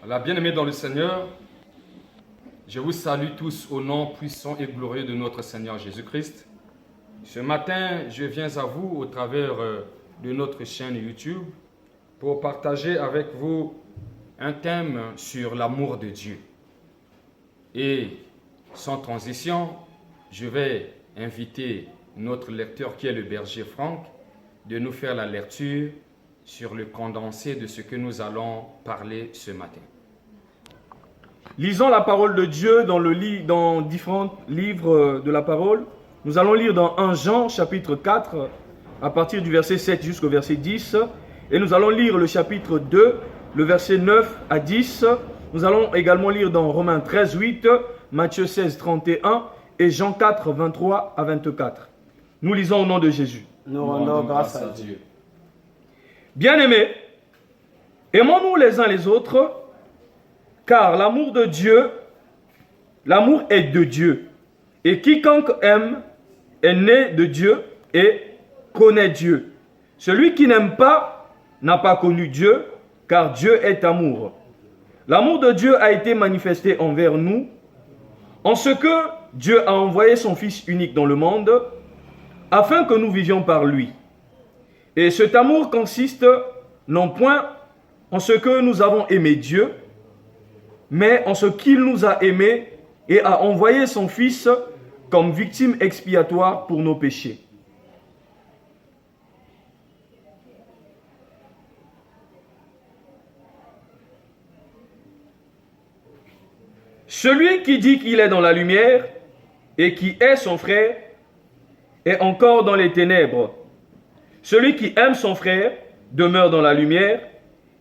La bien-aimée dans le Seigneur, je vous salue tous au nom puissant et glorieux de notre Seigneur Jésus-Christ. Ce matin, je viens à vous au travers de notre chaîne YouTube pour partager avec vous un thème sur l'amour de Dieu. Et sans transition, je vais inviter notre lecteur qui est le berger Franck de nous faire la lecture sur le condensé de ce que nous allons parler ce matin. Lisons la parole de Dieu dans différents livres de la parole. Nous allons lire dans 1 Jean chapitre 4 à partir du verset 7 jusqu'au verset 10. Et nous allons lire le chapitre 2, le verset 9 à 10. Nous allons également lire dans Romains 13, 8, Matthieu 16, 31 et Jean 4, 23 à 24. Nous lisons au nom de Jésus. Nous rendons grâce à Dieu. Bien-aimés, aimons-nous les uns les autres, car l'amour de Dieu, l'amour est de Dieu. Et quiconque aime est né de Dieu et connaît Dieu. Celui qui n'aime pas n'a pas connu Dieu, car Dieu est amour. L'amour de Dieu a été manifesté envers nous, en ce que Dieu a envoyé son Fils unique dans le monde, afin que nous vivions par lui. Et cet amour consiste non point en ce que nous avons aimé Dieu, mais en ce qu'il nous a aimés et a envoyé son Fils comme victime expiatoire pour nos péchés. Celui qui dit qu'il est dans la lumière et qui est son frère est encore dans les ténèbres. Celui qui aime son frère demeure dans la lumière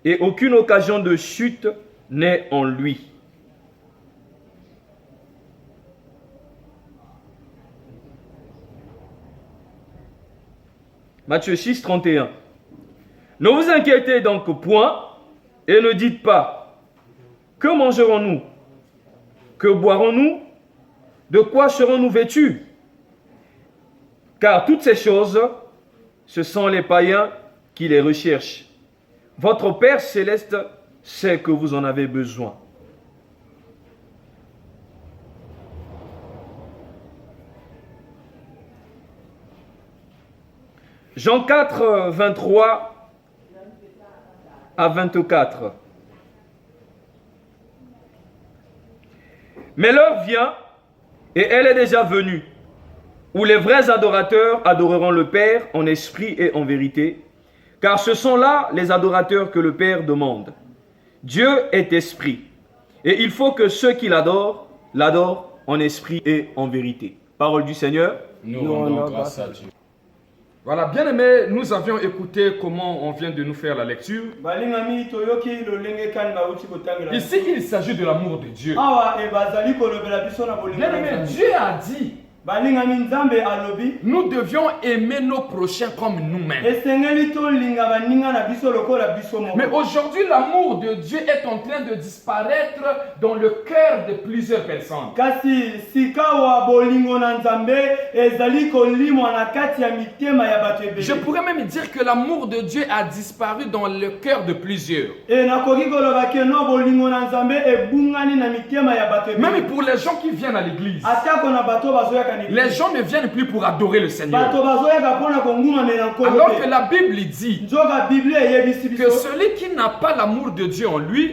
et aucune occasion de chute n'est en lui. Matthieu 6, 31. Ne vous inquiétez donc point et ne dites pas, que mangerons-nous? Que boirons-nous? De quoi serons-nous vêtus? Car toutes ces choses, ce sont les païens qui les recherchent. Votre Père céleste sait que vous en avez besoin. Jean 4, 23 à 24. Mais l'heure vient, et elle est déjà venue, où les vrais adorateurs adoreront le Père en esprit et en vérité, car ce sont là les adorateurs que le Père demande. Dieu est esprit, et il faut que ceux qui l'adorent, l'adorent en esprit et en vérité. Parole du Seigneur. Nous rendons grâce à Dieu. Voilà, bien aimé, nous avions écouté comment on vient de nous faire la lecture. Ici, il s'agit de l'amour de Dieu. Bien aimé, Dieu a dit, nous devions aimer nos prochains comme nous-mêmes. Mais aujourd'hui, l'amour de Dieu est en train de disparaître dans le cœur de plusieurs personnes. Je pourrais même dire que l'amour de Dieu a disparu dans le cœur de plusieurs. Même pour les gens qui viennent à l'église. Les gens ne viennent plus pour adorer le Seigneur. Alors que la Bible dit que celui qui n'a pas l'amour de Dieu en lui,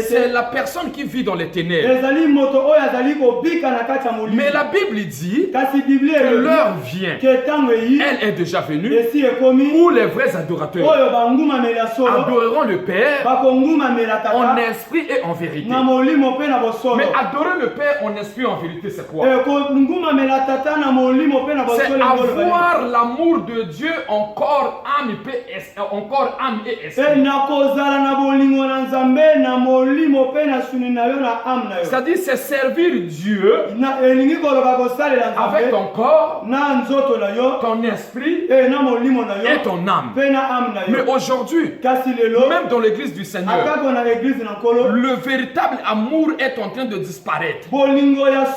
c'est la personne qui vit dans les ténèbres. Mais la Bible dit que l'heure vient, elle est déjà venue, où les vrais adorateurs adoreront le Père en esprit et en vérité. Mais adorer le Père en esprit et en vérité, c'est quoi? C'est avoir l'amour de Dieu encore âme et esprit. C'est-à-dire c'est servir Dieu avec ton corps, ton esprit et ton âme. Mais aujourd'hui, même dans l'église du Seigneur, le véritable amour est en train de disparaître.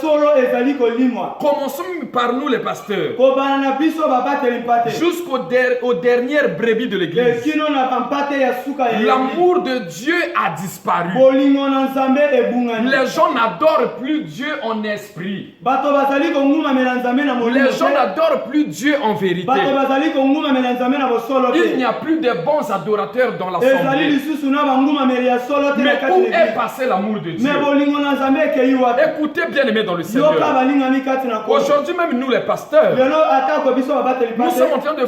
solo ezali kolimwa. Commençons par nous les pasteurs. Kobana na biso babateli mpate. Aux dernières brebis de l'église. Kino na bampate ya suka ya. L'amour de Dieu a disparu. Bolingo na Nzambe ebungani. Les gens n'adorent plus Dieu en esprit. Bato bazali konguma mela Nzambe na molimo. Les gens n'adorent plus Dieu en vérité. Bato bazali konguma mela Nzambe na bosolo. Il n'y a plus de bons adorateurs dans l'assemblée. Ezali lisusu na banguma mela ya solo te. Mais où est passé l'amour de Dieu? Mais bolingo na Nzambe ekei wapi? Écoutez bien aimés dans le Seigneur. Yoka balingami kati na ko. Aujourd'hui même nous les pasteurs, Lelo atako biso babateli nous mpate. sommes en train de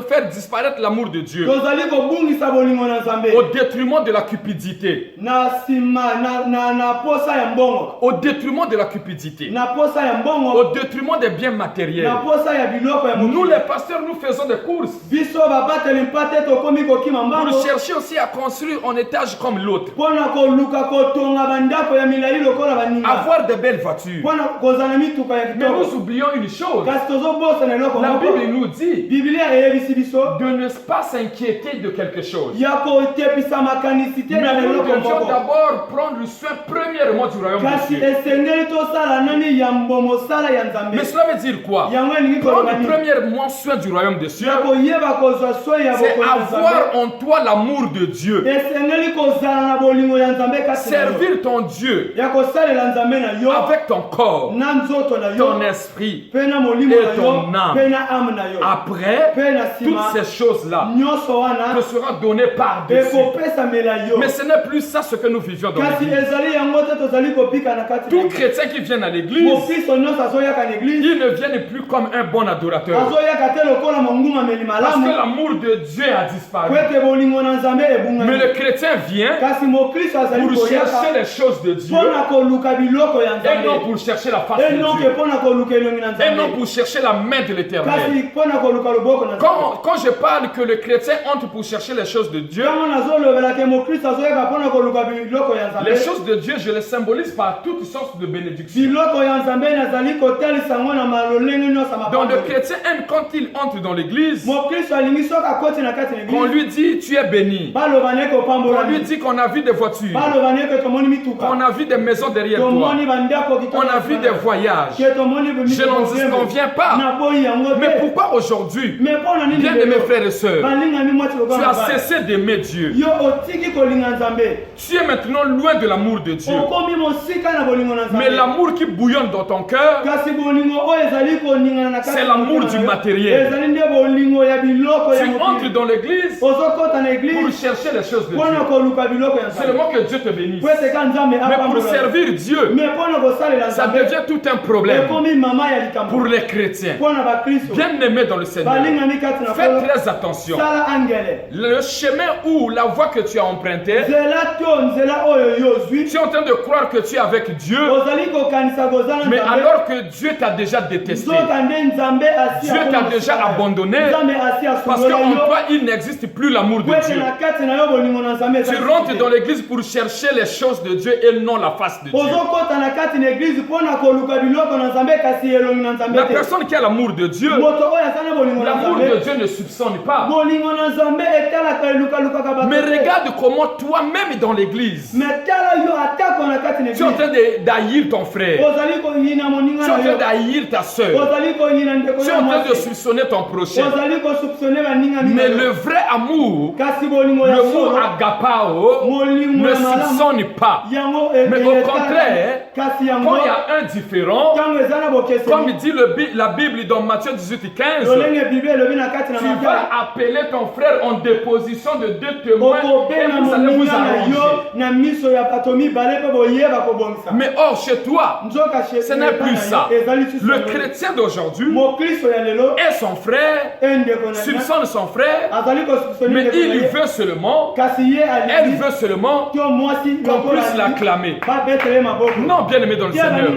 faire disparaître l'amour de Dieu Tozali kobungisa bolingo na Nzambe. au détriment de la cupidité. Na sima na posa ya mbongo. Au détriment de la cupidité. Na posa ya mbongo. Au détriment des biens matériels. Na posa ya biloko ya Nous mokili. les pasteurs, nous faisons des courses Biso babateli mpate tokomi kokima mbango. pour chercher aussi à construire un étage comme l'autre. Pona koluka kotonga bandako ya milai lokola baninga. Avoir de belles voitures. Pona kozana mituka ya Mais nous kitoko. oublions une chose. Kasi tozobosa na eloko La moko. Bible nous dit Biblia eyebisi biso de ne pas s'inquiéter de quelque chose. ya kotepisa makanisi te na Mais nous eloko devions moko. d'abord prendre soin premièrement du royaume Kasi de Dieu. esengeli tosala nani ya mbomosala ya Nzambe. Mais cela veut dire quoi? Yango elingi Prendre koloba nini? premièrement soin du royaume de Dieu, Ya koyeba kozwa soin ya c'est bokonzi ya Nzambe. avoir en toi l'amour de Dieu. Esengeli kozala na bolingo ya Nzambe kasi na yo. Servir ton Dieu Ya kosalela Nzambe na yo avec ton corps, na nzoto na ton yo esprit. pe na molimo et na yo ton âme. pe na ame na yo. Après, Pe na toutes sima ces choses-là nyonso wana te seront données par-dessus. ekopesamela yo. Mais ce n'est plus ça ce que nous vivions dans Kasi l'église. ezali yango te tozali kopika na kati Tout na chrétien qui vient à l'église, mokristo nyonso azoyaka na eglise ils ne viennent plus comme un bon adorateur. azoyaka te lokola mongumameli Parce que malamu l'amour de Dieu a disparu. po ete bolingo na Nzambe Mais ebungani. le chrétien vient Kasi mokristo azali pour chercher koyaka les choses de Dieu mpona koluka biloko ya et non Nzambe pour chercher la face e de non ke Dieu mpona koluka elongi na et non Nzambe pour chercher la main de l'éternel. kasi mpona koluka loboko na Nzambe. Quand je parle que le chrétien entre pour chercher les choses de Dieu, ntango nazolobelaka mokristo azoyaka mpona koluka biloko ya les Nzambe choses de Dieu, je les symbolise par toutes sortes de bénédictions. biloko ya Nzambe nazali kotalisa yango na malolenge nyonso ya Donc le mapamboli. chrétien aime quand il entre dans l'église, mokristo alingi soki akoti na kati na qu'on eglise lui dit tu es béni, baloba neke qu'on opambolami lui dit qu'on a vu des voitures, baloba neke tomoni mituka qu'on a vu des maisons derrière toi, tomoni bandako kitoko on a vu des voyages. ke tomoni Je n'en disconviens pas. naboyi yango Mais te pourquoi aujourd'hui, mais mpona nini bien lelo? aimés frères et sœurs, balingami mwati tu lokola as mobali. cessé d'aimer Dieu? yo otiki kolinga Nzambe Tu es maintenant loin de l'amour de Dieu. okomi mosika na bolingo na Mais Nzambe l'amour qui bouillonne dans ton cœur, kasi bolingo oyo ezali koningana na kati c'est na l'amour motema du na yo. matériel. ezali nde bolingo ya biloko ya tu entres mokili dans l'église ozokota na pour eglise chercher les choses de mpona Dieu. koluka biloko ya Nzambe Seulement que Dieu te bénisse. po ete ka Nzambe Mais pour apambola yo. servir Dieu, mais mpona kosalela ça Nzambe devient tout un problème ekomi mama ya likambo pour les chrétiens. mpona bakristo Bien aimés dans le Seigneur, balingami kati na faites kolo très attention. sala angele Le chemin ou la voie que tu as empruntée, nzela to nzela oyo yo ozwi tu es en train de croire que tu es avec Dieu, ozali kokanisa kozala mais Nzambe alors que Dieu t'a déjà détesté. nzoka nde Nzambe asi Dieu t'a déjà abandonné Nzambe asi parce asungola qu'en yo toi, il n'existe plus l'amour de po ete Dieu. na kati na yo bolingo na Nzambe Tu rentres dans l'église pour chercher les choses de Dieu et non la face de Dieu. ozokota na kati na eglise mpona koluka biloko na Nzambe kasi elongi na Nzambe La te personne qui a l'amour de Dieu, moto oyo aza na bolingo na l'amour de Nzambe Dieu ne soupçonne pas. bolingo na Nzambe etalaka elukalukaka bato Mais te. regarde comment toi-même dans l'église, mais tala yo atako na kati na tu es en eglise train d'haïr ton frère, ozali koyina moninga tu es en na train yo d'haïr ta soeur, ozali koyina ndeko tu es ya en train de mwasi soupçonner ton prochain. ozali kosoupçonne baninga Mais na le yo vrai amour, kasi bolingo ya le mot solo agapao, molimo ne ya malamu soupçonne pas. yango Mais au contraire, kasi yango quand il y a un différent, ntango eza na comme bokeseni dit la Bible dans Matthieu 18 et 15, lolenge bible elobi na kati na tu Matthieu vas appeler ton frère en déposition de deux témoins et okobenga vous allez vous moninga na arranger. yo na miso ya bato mibale mpe boyeba kobongisa Mais or, chez toi, nzoka ce n'est plus ça. ezali lisusu Le yango. chrétien d'aujourd'hui mokristo ya lelo et son frère endeko na ye soupçonne son frère, azali kosoupçonne mais ndeko na il ye veut seulement, kasi ye elle alingi veut seulement to mwasi qu'on puisse l'acclamer. babetele maboko Non, bien aimé dans le Seigneur,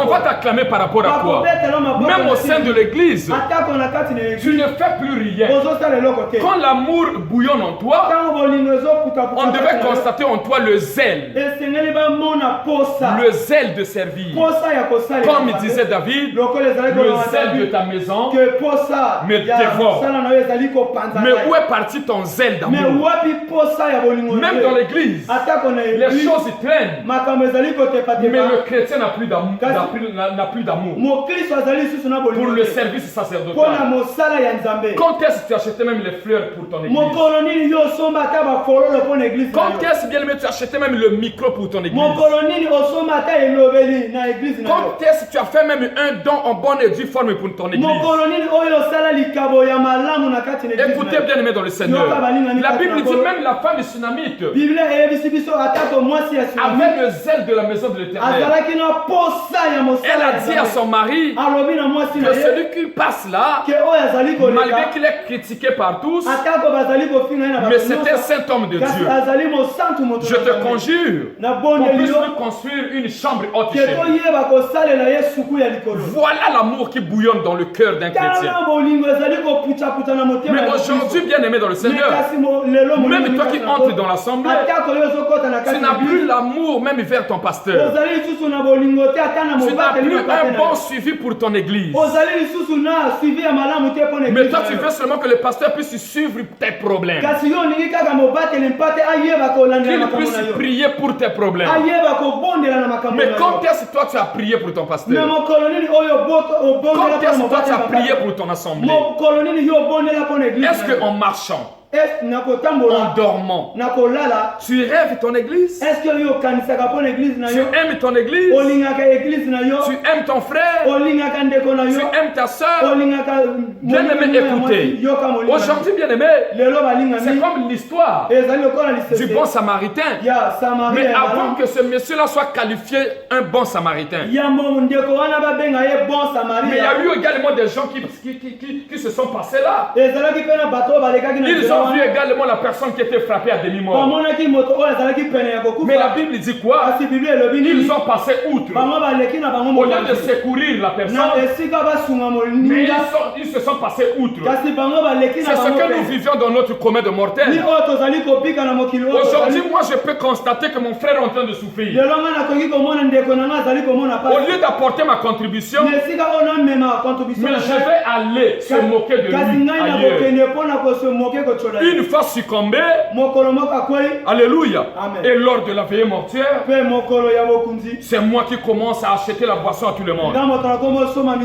on va t'acclamer par rapport à quoi? bakobetela maboko Même au sein de l'église, atako na kati na tu eglise ne fais plus rien. ozosala eloko te Quand l'amour bouillonne bouillonne en toi, ntango bolingo ezoputaputa on devait constater en toi le zèle. esengeli bamona posa Le zèle de servir. posa ya kosalela Comme il disait David, lokola ezali le kolonga zèle de David, ta maison. ke posa me ya dévore. mosala na yo ezali kopanza Mais ngai. où est parti ton zèle Mais d'amour? wapi posa ya bolingo na Même yo? dans l'église, atako na les église choses y traînent. makambo ezali Mais kotepatepa le chrétien n'a plus d'amour. Kasi- N'a plus d'amour mokristo azali lisusu na pour bolingo le te. service mpo na sacerdotal. mosala ya nzambe Quand est-ce que tu achetais même les fleurs pour ton église? mokolo nini yo osomba ata bafololo mpo na église na Quand yo est-ce bien aimé tu achetais même le micro pour ton église? mokolo nini osomba ata elobeli na église na yo Quand est-ce que tu as fait même un don en bonne et due forme pour ton église? mokolo nini oyo osala likabo ya malamu na kati na église Écoutez na yo bien aimé dans le Seigneur. Yoka balingani La kati Bible na dit kolo. même la femme sunamite biblia eyebisi biso atako mwasi ya Sunami avait le zèle de la maison de l'Éternel. azalaki na posa ya Elle mosala a ya dit à Nzambe. son mari alobi na mwasi na que ye celui qui passe là, ke oyo azali malgré koleka qu'il est critiqué par tous, atako bazali kofinga ye na mais bato c'était un nyonso, saint homme de kasi Dieu. azali mosantu moto Je na te Nzambe. conjure na qu'on bondeli puisse yo lui construire une chambre haute ke chez nous. toyeba kosalela ye suku ya likolo Voilà l'amour qui bouillonne dans le cœur d'un chrétien. tala bolingo ezali kopuchapucha na motema Mais ya aujourd'hui, bien aimé dans le Mais Seigneur, kasi lelo même toi qui entres dans l'assemblée, atako yo ozokota na tu kati n'as na plus Bible, l'amour même vers ton pasteur. ozali lisusu na bolingo te ata na Tu n'as mobateli plus na kati un na bon yo. suivi pour ton église. ozali lisusu na suivi ya malamu te mpo na Mais église toi, na tu yo. veux seulement que le pasteur puisse suivre tes problèmes. kasi yo olingi kaka mobateli mpate ayeba kolandela Qu'il makambo puisse na yo prier pour tes problèmes. ayeba kobondela na makambo na Mais yo quand est-ce que toi tu as prié pour ton me pasteur? mokolo nini oyo obondela Quand mpo na est-ce que toi tu mobateli as prié papa? pour ton assemblée? mokolo nini yo obondela mpo na église Est-ce na yo? qu'en marchant, na en kotambola dormant, na kolala tu rêves ton église? est-ce que yo okanisaka mpo na église na Tu yo aimes ton église? olingaka église na yo Tu aimes ton frère? olingaka ndeko na Tu yo aimes ta soeur? olingaka Bien aimé, écoutez. yoka molimo Aujourd'hui, bien aimé, lelo c'est balingami comme l'histoire ezali lokola du lisese bon samaritain. ya Samaria Mais ya avant malamu. que ce monsieur-là soit qualifié un bon samaritain, yambo ndeko wana babenga ye bon mais il y a Samaria eu également des gens qui se sont passés là. ezalaki mpe na bato oyo balekaki na Ils nzela ont vu wana également la personne qui était frappée à demi-mort. bamonaki moto oyo azalaki pene ya Mais la kokufa Bible dit quoi? kasi biblia elobi nini Ils ont passé outre. bango baleki na bango Au lieu de mokonzi secourir la na personne, esika basunga mais moninga ils se sont passés outre. kasi bango baleki na C'est ce bango que nous pene vivions dans notre commun de ni mortels. oyo tozali kobika na mokili oyo Aujourd'hui, tozali- moi, je peux constater que mon frère est en train de souffrir. lelo nga nakoki komona ndeko na nga azali komona Au pasi lieu d'apporter ma contribution, na esika oyo namema contribution mais na je ngai, vais aller se moquer de kasi lui ngai ailleurs. nakokende mpo na kosemoke kotyola ye Une fois succombé, mokolo moko akwei alléluia, Amen. et lors de la veillée mortuaire, mpe mokolo ya bokunzi c'est moi qui commence à acheter la boisson à tout le monde. nga moto nakomi osoma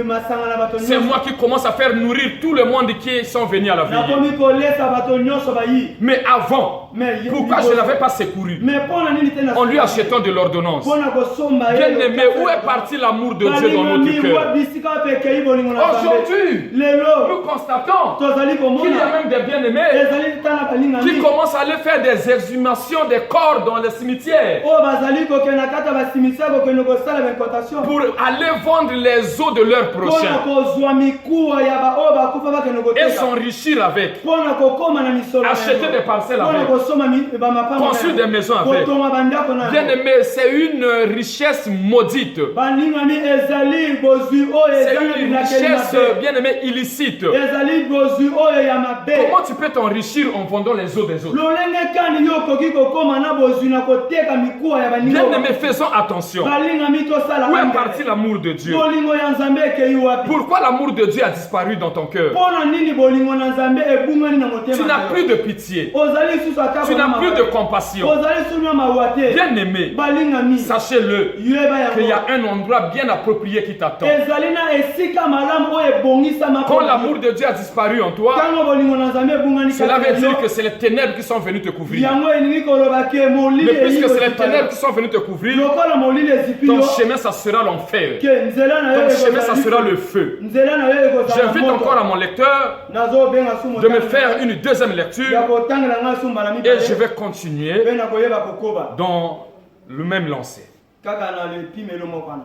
masanga na bato C'est nyonso moi qui commence à faire nourrir tout le monde qui sont venus à la veillée. nakomi kolesa bato nyonso bayi Mais avant, Mais pourquoi je n'avais pas secouru mais mpo na nini te na en lui achetant de l'ordonnance? mpo na kosomba ye Bien aimé, où est parti l'amour de Dieu dans notre balingami cœur? wa bisika oyo pekei bolingo na Nzambe Aujourd'hui, lelo nous constatons tozali qu'il y a komona même des bien-aimés ezali tala qui balingami commencent à aller faire des exhumations des corps dans les cimetières oyo bazali kokende kati ya basimisia kokende kosala baincotation pour aller vendre les os de leurs mpona prochains kozwa mikuwa ya baoyo bakufa bakende et koteka s'enrichir avec, mpona kokóma na misolo na acheter yango. des parcelles mpona avec, kosoma bamapanga construire des maisons avec. kotonga bandako na Bien yango. aimé, c'est une richesse maudite. balingami ezali bozwi oyo C'est eza na une bilakeli richesse, mabe bien aimé, illicite. ezali bozwi oyo ya mabe Comment tu peux t'enrichir en vendant les os des autres? lolenge kani yo okoki kokóma na bozwi na koteka mikuwa ya Bien baninga aimé, faisons attention. balingami tosala Où est bandele. parti l'amour de Dieu? bolingo ya nzambe ekei wapi Pourquoi l'amour de Dieu a disparu dans ton cœur? mpona nini bolingo na nzambe ebungani na motema Tu na n'as yo? plus de pitié. ozali lisusu ata Tu n'as plus de compassion. ozali susu na mawa te Bien aimé, balingami sachez-le yeba qu'il y yango a un endroit bien approprié qui t'attend. ezali na esika malamu oyo ebongisama Quand l'amour de Dieu a disparu en toi, ntango bolingo na nzambe ebungani cela veut kati na dire yo, que c'est les ténèbres qui sont venues te couvrir. yango elingi koloba ke molili Mais puisque elingi c'est les kozipa yo. ténèbres qui sont venues te couvrir, lokola molili ezipi ton yo chemin, ça sera l'enfer. ke nzela na yo Ton chemin, ça ekozala sera lifu. le feu. nzela na yo ekozala J'invite moto. encore à mon lecteur nazobenga su de me motanga faire une deuxième ya lecture kotangela nga su mbala et mibale je vais continuer mpe na koyeba kokoba dans le même lancer. kaka na lepimelo moko wana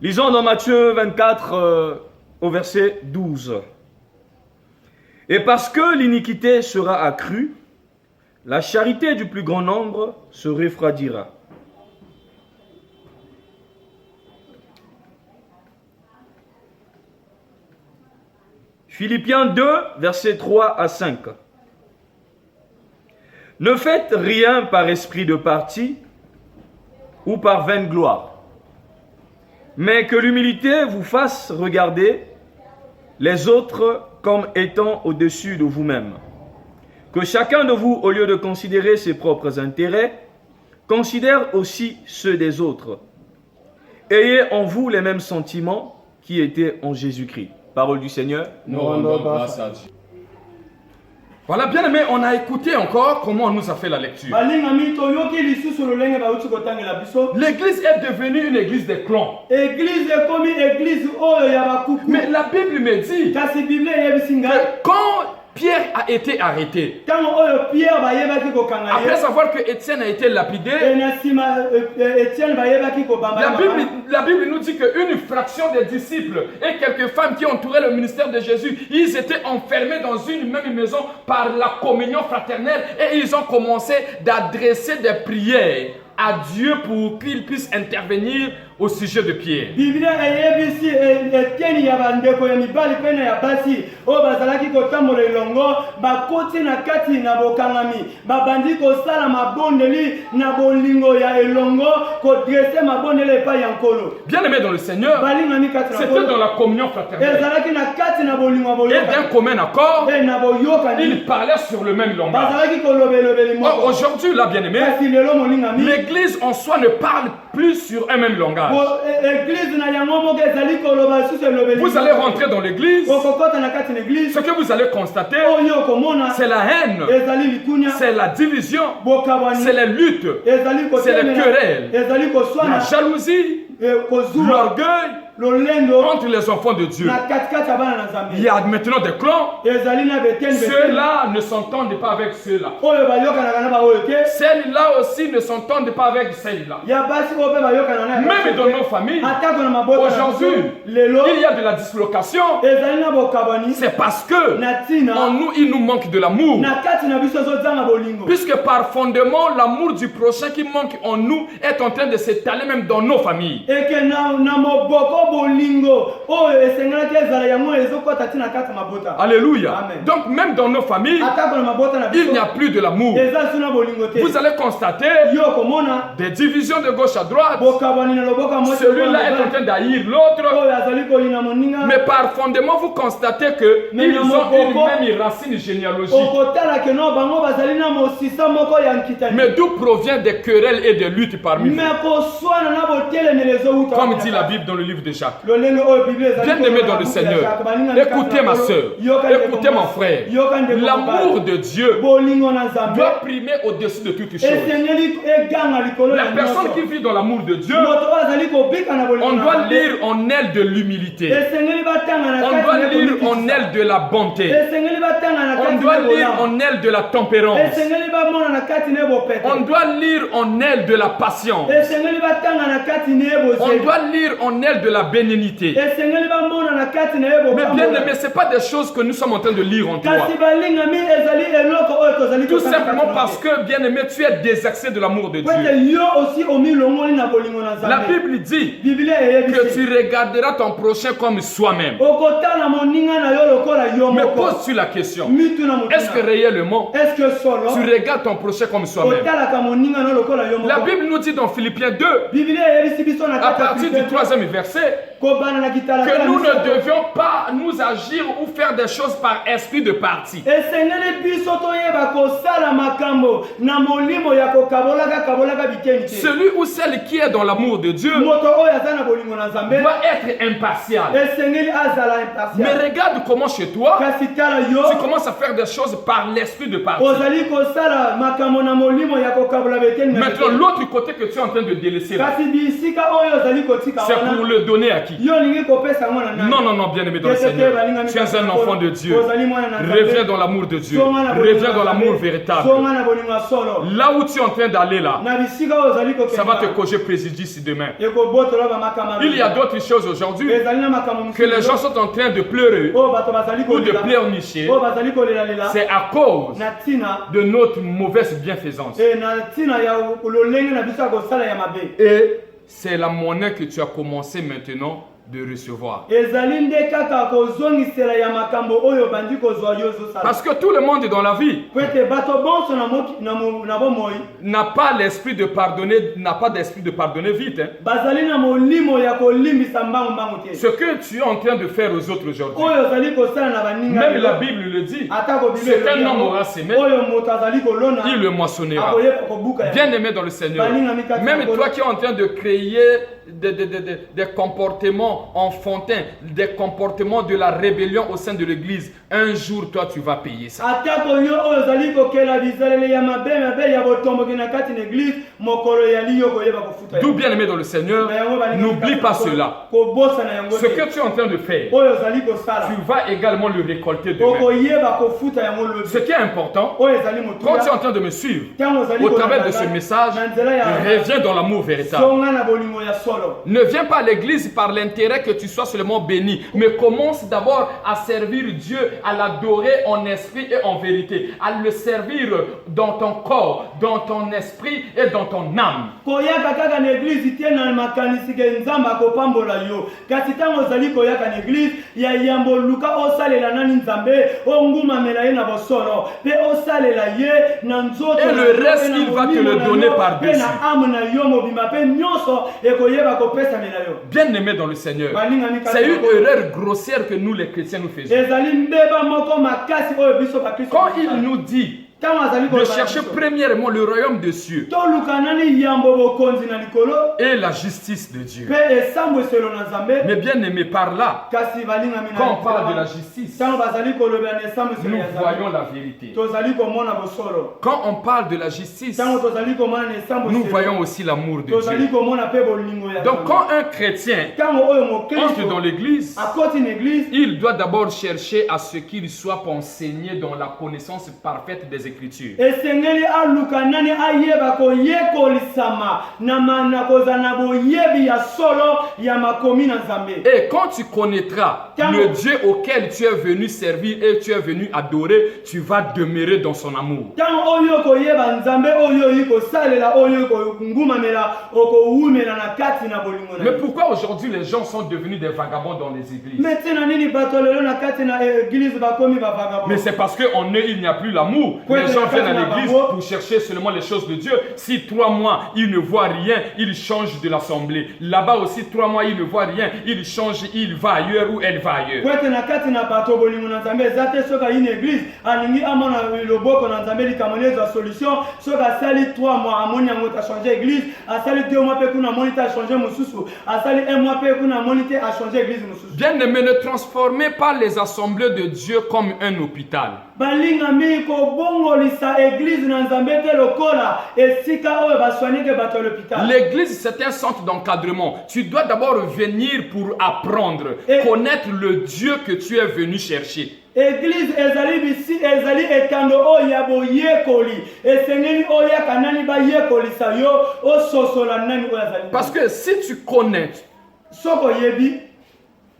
Lisons dans Matthieu 24 au verset 12. Et parce que l'iniquité sera accrue, la charité du plus grand nombre se refroidira. Philippiens 2, versets 3 à 5. Ne faites rien par esprit de parti ou par vaine gloire, mais que l'humilité vous fasse regarder les autres comme étant au-dessus de vous-même. Que chacun de vous, au lieu de considérer ses propres intérêts, considère aussi ceux des autres. Ayez en vous les mêmes sentiments qui étaient en Jésus-Christ. Parole du Seigneur. Nous rendons grâce à Dieu. Voilà, bien aimé, on a écouté encore comment on nous a fait la lecture. balingami toyoki lisusu lolenge bauti kotangela biso. L'église est devenue une église des clans. Église ekomi église oyo ya bakuku. Mais la Bible me dit Kasi Bible eyebisi ngai que quand Pierre a été arrêté, ntango oyo Pierre bayebaki kokanga ye après savoir que Étienne a été lapidé, na nsima Étienne bayebaki kobamba la Bible nous dit qu'une fraction des disciples et quelques femmes qui entouraient le ministère de Jésus, ils étaient enfermés dans une même maison par la communion fraternelle et ils ont commencé d'adresser des prières à Dieu pour qu'il puisse intervenir au sujet de Pierre. Biblia eyebisi Étienne ya bandeko ya mibali pene ya basi oyo bazalaki kotambola elongo bakoti na kati na bokangami babandi kosala mabondeli na bolingo ya elongo kodresse mabondeli epai ya nkolo. Bien aimé dans le Seigneur, balingami kati na c'était dans la communion fraternelle. ezalaki na kati na bolingo ya Et boyoka d'un commun accord, na boyokani ils parlaient sur le même langage. bazalaki kolobelobeli Or, moko. aujourd'hui, là, bien aimé, Kasi lelo molingami l'église en soi ne parle plus sur un même langage. église na yango moko ezali koloba lisusu elobeli Vous allez rentrer dans l'église, okokota na kati na église ce que vous allez constater, oyo okomona c'est la haine, ezali likunya c'est la division, bokabani c'est les luttes, ezali c'est les querelles, ezali la koswana jalousie, kozula l'orgueil lolendo entre les enfants de Dieu. na katikati ya bana na Il y nzambe a maintenant des clans. ezali na beteni Ceux-là ne s'entendent pas avec ceux-là. oyo bayokanaka na baoyo te Celles-là aussi ne s'entendent pas avec celles-là. ya basi oyo mpe bayokana na Même dans nos familles, atako na mabota na aujourd'hui, biso lelo il y a de la dislocation. ezali na bokabani C'est parce que na ntina en nous, il nous manque de l'amour. na kati na biso ezozanga bolingo Puisque par fondement, l'amour du prochain qui manque en nous est en train de s'étaler même dans nos familles. eke na moboko bolingo oyo esengelaki ezala yango ezokɔta ntina kati mabota Alléluia. Amen. Donc même dans nos familles, atako na mabota na il biso n'y a plus de l'amour. eza suna bolingo te Vous allez constater yo komona des divisions de gauche à droite. bokabani na loboko ya mwasi Celui-là est en train d'haïr l'autre. oyo azali koyina moninga Mais par fondement, vous constatez que Mais ils le ont moko- une même racine généalogique. okotala ke no bango bazali na mosisa moko ya nkitani Mais d'où provient des querelles et des luttes parmi vous? me koswana na botelemeli ezowuta Comme dit la Bible dans le livre de Jacques. lolenge oyo biblia ezali Bien-aimé koloba dans na le buku ya Seigneur, Jacques, balingani kati écoutez na ma kolo, soeur, yoka ndeko écoutez mon mwasi, frère. yoka ndeko L'amour mobali. de Dieu bolingo na nzambe doit primer au-dessus de toutes choses. esengeli eganga likolo La ya personne nyonso. qui vit dans l'amour de Dieu, moto oyo azali kobika na bolingo on na doit nzambe. lire en elle de l'humilité. esengeli batanga na On kati doit na lire komikisa. en elle de la bonté. esengeli batanga na On kati doit na lire bolamu. en elle de la tempérance. esengeli bamona na kati na ebopete On doit lire en elle de la patience. esengeli batanga na kati na On ebozeli doit lire en elle de la bénignité. esengeli bamona na kati na Mais bien ebopambola. aimé, ce n'est pas des choses que nous sommes en train de lire en toi. kasi balingami ezali eloko oyo tozali Tout kotanga simplement kati na parce te. que, bien aimé, tu es désaxé de l'amour de Po ete Dieu. yo aussi omilongoli na bolingo na La nzambe Bible dit biblia que eyebisi tu regarderas ton prochain comme soi-même. okotala moninga na yo lokola yo Mais moko pose-tu la question, mituna est-ce que motina réellement est-ce que solo tu regardes ton prochain comme soi-même? otalaka moninga na yo lokola yo La moko Bible nous dit dans Philippiens 2, biblia eyebisi biso na à kati ya partir du Filipe, 3e verset, kobana na kitala que tala nous ne misato. devions pas nous agir ou faire des choses par esprit de parti. esengeli biso toyeba kosala makambo na molimo ya kokabolaka biteni te Celui ou celle qui est dans l'amour de Dieu moto oyo aza na bolingo na nzambe doit être impartial. esengeli azala Mais impartial regarde comment chez toi, kasi tala yo tu commences à faire des choses par l'esprit de parti. ozali kosala makambo na molimo ya kokabola beteni na Maintenant, beteni. l'autre côté que tu es en train de délaisser là, kasi bisika oyo ozali kotika c'est pour wana le donner à qui? yo olingi kopesa yango na nani Non, non, non, bien-aimé dans le Seigneur. Tu es un enfant de Dieu. ozali mwana na Nzambe. Reviens dans l'amour de Dieu. Songa na bolingo Reviens na dans Nzambe. l'amour véritable. Songa na bolingo ya solo Là où tu es en train d'aller là, na bisika oyo ozali ça va te kokenda causer préjudice demain. ekobotola bamakambo Il y a d'autres choses aujourd'hui ezali na makambo que les gens sont en train de pleurer oyo bato bazali ou de kolela pleurnicher. oyo bazali kolelalela C'est à cause na ntina de notre mauvaise bienfaisance. na ntina ya lolenge na biso ya kosala ya mabe Et c'est la monnaie que tu as commencé maintenant de recevoir. ezali nde kaka kozongisela ya makambo oyo bandi kozwa yo ozosala Parce que tout le monde dans la vie po ete bato bonso na bomoi n'a pas l'esprit de pardonner, n'a pas d'esprit de pardonner vite. Hein. bazali na molimo ya kolimbisa mbangu te Ce que tu es en train de faire aux autres aujourd'hui, oyo ozali kosala na baninga même la Bible le dit, atako ce qu'un homme aura semé, oyo moto azali kolona il le moissonnera. akoyeba kobuka ya Bien aimé dans le Seigneur, même toi qui es en train de créer des comportements enfantins, des comportements de la rébellion au sein de l'église, un jour toi tu vas payer ça. atako yo oyo ozali kokela bizaleli ya mabe ya botomboki na kati na église mokolo yali yo koyeba kofuta D'où bien aimé dans le Seigneur, n'oublie pas cela. kobosa na yango Ce que tu es en train de faire, oyo ozali kosala tu vas également le récolter demain. okoyeba kofuta yango lobi Ce qui est important, oyo ezali quand tu es motuya en train de me suivre, ntango ozali au travers de kolanda ce message, na nzela ya reviens dans l'amour véritable. songa na bolingo ya solo Ne viens pas à l'église par l'intérêt que tu sois seulement béni, mais commence d'abord à servir Dieu, à l'adorer en esprit et en vérité, à le servir dans ton corps, dans ton esprit et dans ton âme. koyaka kaka na église te na makanisi ke nzambe akopambola yo kasi ntango ozali koyaka na église ya yambo luka osalela nani nzambe ongumamela ye na bosolo mpe osalela ye na nzoto Et le reste, il va te le donner par-dessus. mpe na ame na yo mobimba mpe nyonso ekoyeba kopesamela yo Bien aimé dans le Seigneur, c'est une erreur grossière que nous les chrétiens nous faisons. ezali mbeba moko makasi oyo biso bakristo Quand il nous dit ntango azali de chercher premièrement le royaume de cieux toluka nani yambo bokonzi na likolo et la justice de Dieu. mpe esambwiselo na nzambe Mais bien aimé par là, kasi balingami na quand on parle de la justice, ntango bazali kolobela na esambwiselo nous ya voyons nzambe la vérité. tozali komona bosolo Quand on parle de la justice, ntango tozali komona na nous esambwiselo voyons aussi l'amour de tozali Dieu. komona mpe bolingo ya Donc nzambe quand un chrétien ntango oyo entre dans mokristo l'église, akoti na église il doit d'abord chercher à ce qu'il soit enseigné dans la connaissance parfaite des Écritures. esengeli aluka nani ayeba koyekolisama na kozala na boyebi ya solo ya makomi na nzambe Et quand tu connaîtras le Dieu auquel tu es venu servir et tu es venu adorer, tu vas demeurer dans son amour. ntango oyo koyeba nzambe oyo oyi kosalela oyo kongumamela okowumela na kati na bolingo na Mais ye pourquoi aujourd'hui les gens sont devenus des vagabonds dans les églises? me ntina nini bato lelo na kati na église bakomi bavagabo Mais c'est parce qu'en eux, il n'y a plus l'amour. Les gens viennent à l'église pour chercher seulement les choses de Dieu. Si 3 mois, ils ne voient rien, ils changent de l'assemblée. Là-bas aussi, 3 mois, ils ne voient rien, ils changent, il va ailleurs ou elle va ailleurs. po ete na kati na bato bolingo na nzambe eza te soki ayi na église alingi amona loboko na nzambe likambo ezwa solution soki asali 3 mois amoni yango te achange église asali 2 mois mpe kuna amoni te achange mosusu asali 1 mois mpe kuna amoni te achange église mosusu Bien aimé, ne transformez pas les assemblées de Dieu comme un hôpital. balingami kobongolisa église na nzambe te lokola esika oyo baswanike bato ya l'hôpital L'église, c'est un centre d'encadrement. Tu dois d'abord venir pour apprendre, connaître le Dieu que tu es venu chercher. église ezali bisi ezali etando oyo ya boyekoli esengeli oyaka nani bayekolisa yo ososola nani oyo azali Parce que si tu connais soki oyebi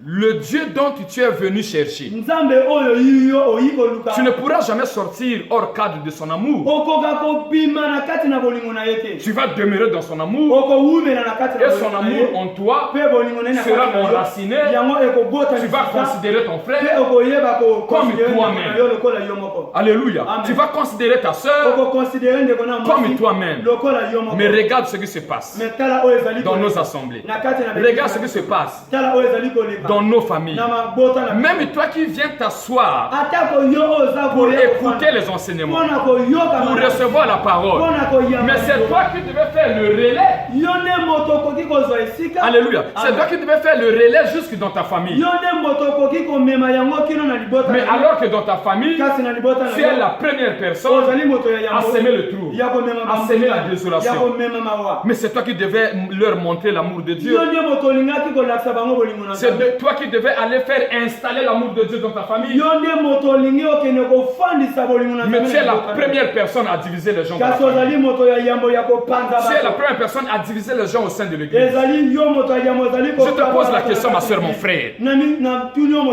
le Dieu dont tu es venu chercher, nzambe oyo yiyo oyi koluka tu ne pourras jamais sortir hors cadre de son amour. okoka kobima na kati na bolingo na ye te Tu vas demeurer dans son amour okowumela na kati na et son bolingo na ye amour en toi mpe bolingo na ye na sera kati na yo enraciné. yango ekobota Tu vas considérer ton mpe frère. okoyeba Comme koconsidere toi-même. ndeko na yo lokola yo moko Alléluia. Amen. Tu vas considérer ta soeur okoconsidere ndeko na comme mwasi toi-même. lokola yo moko Mais regarde ce qui se passe mais tala oyo ezali dans nos koleka. assemblées. na kati na Regarde ce qui se passe tala oyo ezali koleka dans nos familles. na mabota na Même toi qui viens t'asseoir atako yo oyo oza pour koya écouter les enseignements, mpona koyoka pour recevoir la parole. mpona koyamba Mais c'est toi qui devais faire le relais. yo nde moto okoki kozwa esika Alléluia. C'est Amen. toi qui devais faire le relais jusque dans ta famille. yo nde moto okoki komema yango kino na libota Mais na yo. alors que dans ta famille, kasi na libota na tu es yo, la première personne ozali moto ya à yango semer le trou, ya komema à semer la ya désolation. komema mawa Mais c'est toi qui devais leur montrer l'amour de Dieu. yo nde moto olingaki kolakisa bango bolingo na C'est nzambe de toi qui devais aller faire installer l'amour de Dieu dans ta famille. yo nde moto olingi okende kofandisa bolingo na Mais nzambe tu es na la libota na yo. première personne à diviser les gens dans la kasi famille. ozali moto ya yambo ya kopanza Tu es la bato première personne à diviser les gens au sein de l'église. ezali yo moto ya yambo ozali Je te pose la question, ma soeur, mon frère.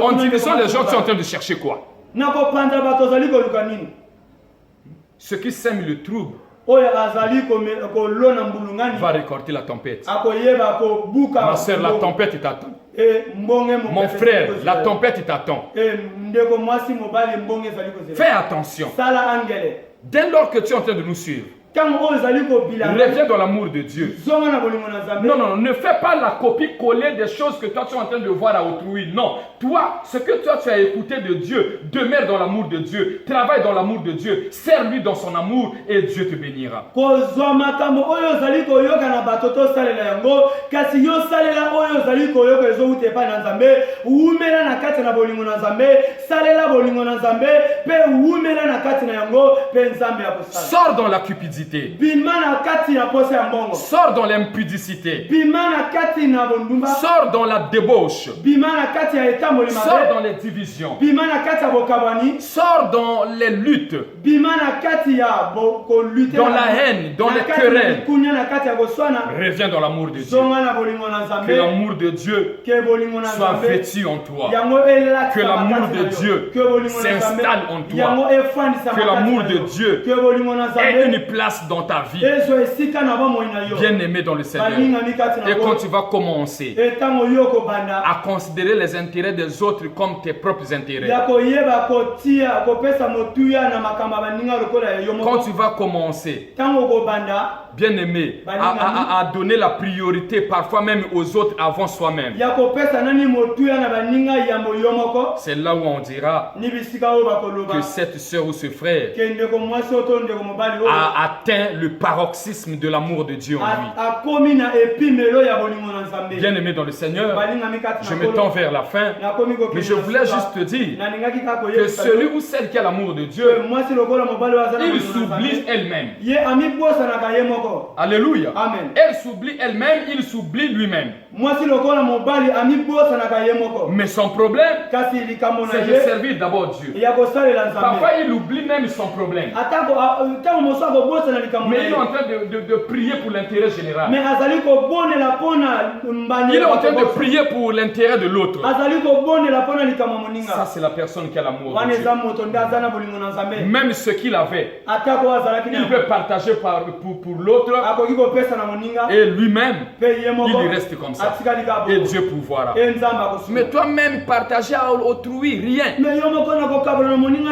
En divisant les gens, tu es en train de chercher quoi? na kopanza bato ozali koluka nini Ceux qui sèment le trouble oyo azali kolona mbulungani va récolter la tempête. akoyeba kobuka Ma sœur, la tempête t'attend. mbonge Mon frère, la tempête t'attend. ndeko mwasi mobali mbonge ezali kozela Fais attention. sala angele Dès lors que tu es en train de nous suivre, ntango oyo ezali kobilanga reviens dans l'amour de Dieu. zonga na bolingo na nzambe Non, non, ne fais pas la copie-coller des choses que toi tu es en train de voir à autrui. Non, toi, ce que toi tu as écouté de Dieu, demeure dans l'amour de Dieu, travaille dans l'amour de Dieu, serre-lui dans son amour et Dieu te bénira. kozwa makambo oyo ozali koyoka na bato tosalela yango kasi yo salela oyo ozali koyoka ezowuta epai na nzambe wumela na kati na bolingo na nzambe salela bolingo na nzambe mpe wumela na kati na yango mpe nzambe ya kosala Sors dans la cupidité. bima na kati na posa ya mbongo Sors dans l'impudicité. bima na kati na bondumba Sors dans la débauche. bima na kati ya etamboli Sors mabe dans les divisions. bima na kati ya bokabwani Sors dans les luttes, bima na kati ya kolute dans la haine, dans les na querelles. likunya na kati ya koswana Reviens dans l'amour de Dieu. zonga na bolingo na Que nzambe l'amour de Dieu ke bolingo na soit nzambe vêtu en toi. yango elakisa Que l'amour makasi de na yo. Dieu Ke bolingo na nzambe s'installe en toi. yango efandisa Que makasi l'amour na de yo. Dieu ke bolingo na ait nzambe une place dans ta vie. ezwa esika na bomoi na yo Bien-aimé dans le Seigneur. balingami kati na Et quand yo tu vas commencer etango yo kobanda à considérer les intérêts des autres comme tes propres intérêts, ya koyeba kotia kopesa motuya na makambo ya baninga lokola ya yo quand moko tu vas commencer, ntango kobanda bien-aimé, à donner la priorité parfois même aux autres avant soi-même, ya kopesa nani motuya na baninga yambo yo moko c'est là où on dira ni bisika oyo bakoloba que cette sœur ou ce frère ke ndeko mwasi oyo to ndeko mobali oyo a atteint le paroxysme de l'amour de Dieu en lui. akomi na epimelo ya bolingo na nzambe Bien-aimé dans le Seigneur, balingami kati je na me kolo tends vers la fin, nakomi kokende mais je na voulais suka. juste te dire nalingaki kaka que koyebisa celui yo, ou celle qui a l'amour de ke Dieu, mwasi lokola mobali oyo aza na il bolingo na s'oublie nzambe elle-même. ye amibosanaka ye moko Alléluia. Amen. Elle s'oublie elle-même, il s'oublie lui-même. mwasi lokola mobali amibosanaka ye moko Mais son problème, kasi likambo na c'est de ye servir d'abord Dieu. ya kosalela Parfois, nzambe il oublie même son problème. ntango mosu akobosana likambo na Mais il est en ye train de prier pour l'intérêt général. me azali kobondela mpona mbani Il est en train de prier pour l'intérêt de l'autre. azali kobondela mpona likambo Ça, moninga c'est la personne qui a l'amour wana de Dieu. eza moto nde aza na bolingo na nzambe Même ce qu'il avait, atako azalaki il veut partager pour l'autre akoki kopesa na moninga et lui-même, mpe ye moko il reste comme ça. atikali kaka Et bongo. Dieu pourvoira. e nzambe akosuka Mais toi-même, partager à autrui, rien. me yo moko na kokabola na moninga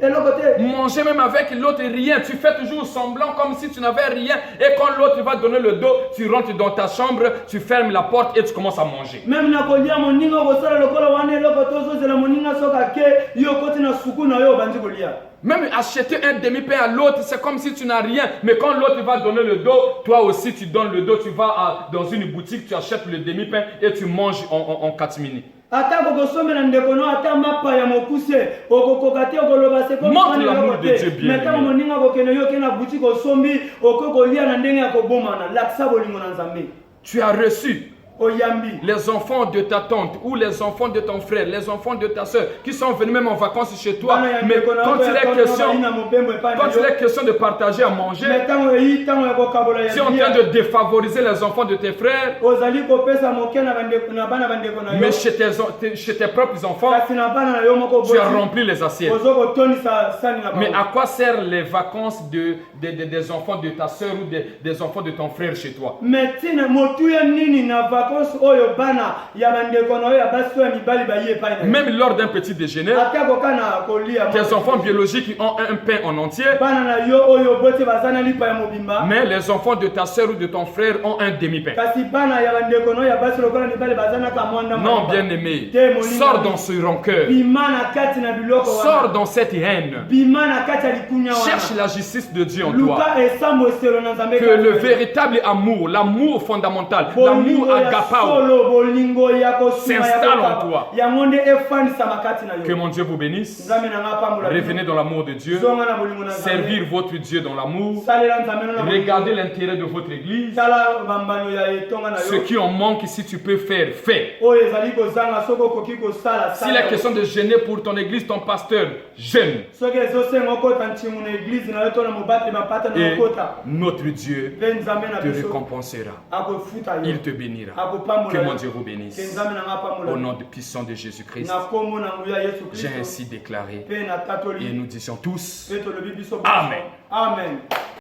eloko te Manger même avec l'autre, rien. Tu fais toujours semblant comme si tu n'avais rien. Et quand l'autre va donner le dos, tu rentres dans ta chambre, tu fermes la porte et tu commences à manger. meme na kolia moninga okosala lokola wana eloko te ozozela moninga soki ake yo okoti na suku na yo obandi kolia Même acheter un demi-pain à l'autre, c'est comme si tu n'as rien. Mais quand l'autre va donner le dos, toi aussi tu donnes le dos. Tu vas dans une boutique, tu achètes le demi-pain et tu manges en 4 minutes. ata kokosomela ndeko no ata mapa ya mokuse okokoka te okoloba se Montre l'amour de Dieu bien me ntango aimé. moninga kokende yo ke na butiki osombi okoki kolia na ndenge ya kobomana lakisa bolingo na nzambe Tu as reçu oyambi les enfants de ta tante ou les enfants de ton frère, les enfants de ta soeur qui sont venus même en vacances chez toi. Bana ya Mais ndeko na quand yo il ya est tonto question, bayi na mobembo epai na quand il yo. est question de partager à manger, me ntango eyi ntango ya kokabola ya tu es en train de défavoriser les enfants de tes frères, ozali kopesa moke na bandeko na bana bandeko na yo mais chez tes propres enfants, kasi na bana na yo moko tu as rempli les assiettes. ozo kotonisa sani na Mais bango à quoi servent les vacances des enfants de ta soeur ou des enfants de ton frère chez toi? me ntina motuya nini na vacances oyo bana ya bandeko na yo ya basi oyo ya mibali bayi epai na yo Même lors d'un petit déjeuner, ata koka na kolia tes enfants biologiques ont un pain en entier, bana na yo oyo bote baza na lipa ya mobimba mais les enfants de ta soeur ou de ton frère ont un demi-pain. kasi bana ya bandeko na yo ya basi lokola mibali baza na kamwanda Non, bien-aimé, Moninga. sors dans ce rancœur, bima na kati na biloko sors wana dans cette haine, bima na kati ya likunya cherche wana la justice de Dieu en toi. luka esambo eselo na nzambe Que kati le na yo. véritable amour, l'amour fondamental, bolingo l'amour ya agapao, solo bolingo ya kosuma s'installe ya en kokaba toi. yango nde efandisama kati na que yo mon Dieu vous bénisse. nzambe na nga apambola bino. Revenez dans l'amour de Dieu, zonga na bolingo na nzambe servir votre Dieu dans l'amour, salela nzambe no na bolingo. regardez l'intérêt de votre église. tala bambano ya etonga na Ce yo qui en manque, si tu peux faire, fais. oyo ezali kozanga soki okoki kosala S'il est question de gêner pour ton église, ton pasteur, gêne. soki ezosenga okota ntimu na eglize na yo to na mobate mapata na Et okota notre Dieu mpe nzambe na te biso récompensera. akofuta yo Il te bénira. akopambola Que yo. mon Dieu vous Ke bénisse. nzambe na nga apambola Au yo. nom puissant de Jésus-Christ, na kombo na nguya yesu j'ai kristo ainsi déclaré. mpe na tatoli Et nous disions tous, mpe tolobi biso Amen. amen